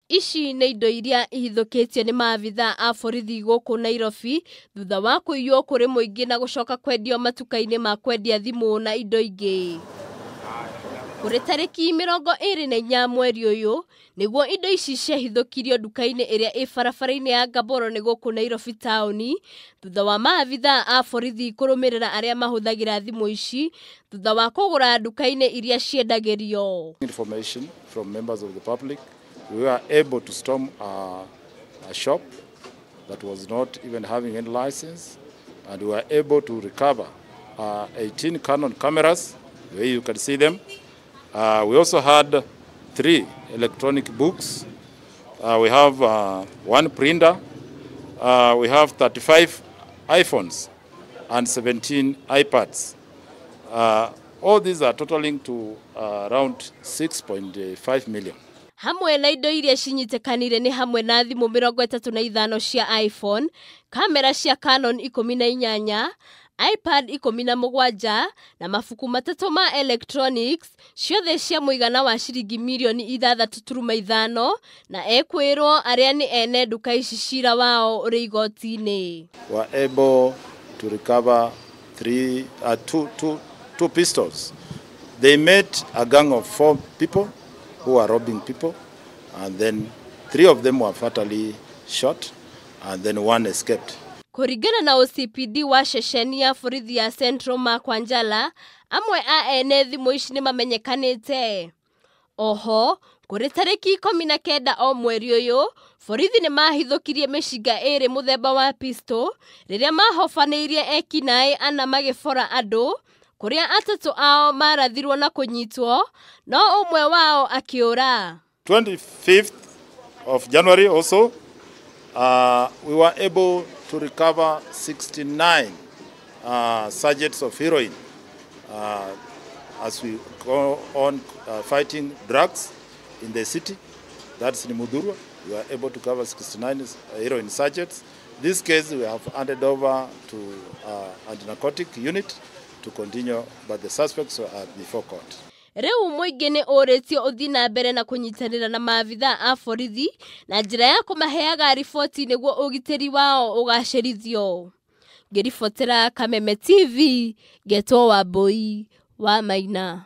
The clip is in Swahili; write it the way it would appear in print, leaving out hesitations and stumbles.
Ici nĩ indo iria ihithũkĩtio nĩ maabithaa a borithi gũkũ Nairobi thutha wa kũiywo kũrĩ mũingĩ na gũcoka kwendio matuka-inĩ ma kwendia thimũ na indo ingĩ. Kũrĩ tarĩki 24 mweri ũyũ nĩguo indo ici ciahithũkirio nduka-inĩ ĩrĩa ĩ barabara-inĩ ya Ngaboro nĩ gũkũ Nairobi taũni thutha wa maabithaa a borithi kũrũmĩrĩra arĩa mahũthagĩra thimũ ici thutha wa kũgũra nduka-inĩ iria ciendagĩrio. Information from members of the public, we were able to storm a shop that was not even having any license, and we were able to recover 18 Canon cameras, where you can see them. We also had 3 electronic books. We have 1 printer. We have 35 iPhones and 17 iPads. All these are totaling to around 6.5 million. Hamwe na indo iria cinyitekanire ni hamwe na thimũ 35 cia iPhone, kamera cia Canon 18, iPad 17 na mabuku 3 ma electronics, ciothe cia mũigana wa ciringi mirioni 6.5 na ekwĩrwo arĩa ni ene nduka ici cira wao ũrĩ igoti-inĩ. Were able to recover 2 pistols. They met a gang of 4 people who were robbing people, and then 3 of them were fatally shot, and then 1 escaped. Kũringana na OCPD wa ceceni ya borithi ya Central Mark Wanjala, amwe a ene thimũ ici nĩ mamenyekanĩte. Oho, kũrĩ tarĩki 19 o mweri ũyũ, borithi nĩ mahithũkirie mĩcinga 2 mũthemba wa pistol rĩrĩa mahofanĩirie ekinaĩ 4 magĩbora andũ, kũrĩa 3 ao marathirwo na kũnyitwo, no ũmwe wao akĩũra. 25th of January also, we were able to recover 69 sachets of heroin as we go on fighting drugs in the city. That's in Mudhurwa. We were able to cover 69 heroin sachets. This case we have handed over to anti-narcotic unit to continue, but the suspects are before court. Rĩu mũingĩ nĩ ũrĩtio ũthiĩ na mbere na kũnyitanĩra na maabithaa a borithi na njĩra ya kũmaheaga riboti nĩguo ũgitĩri wao ũgacĩrithio. Ngĩribotera Kameme TV, Getwo Wambui wa Maina.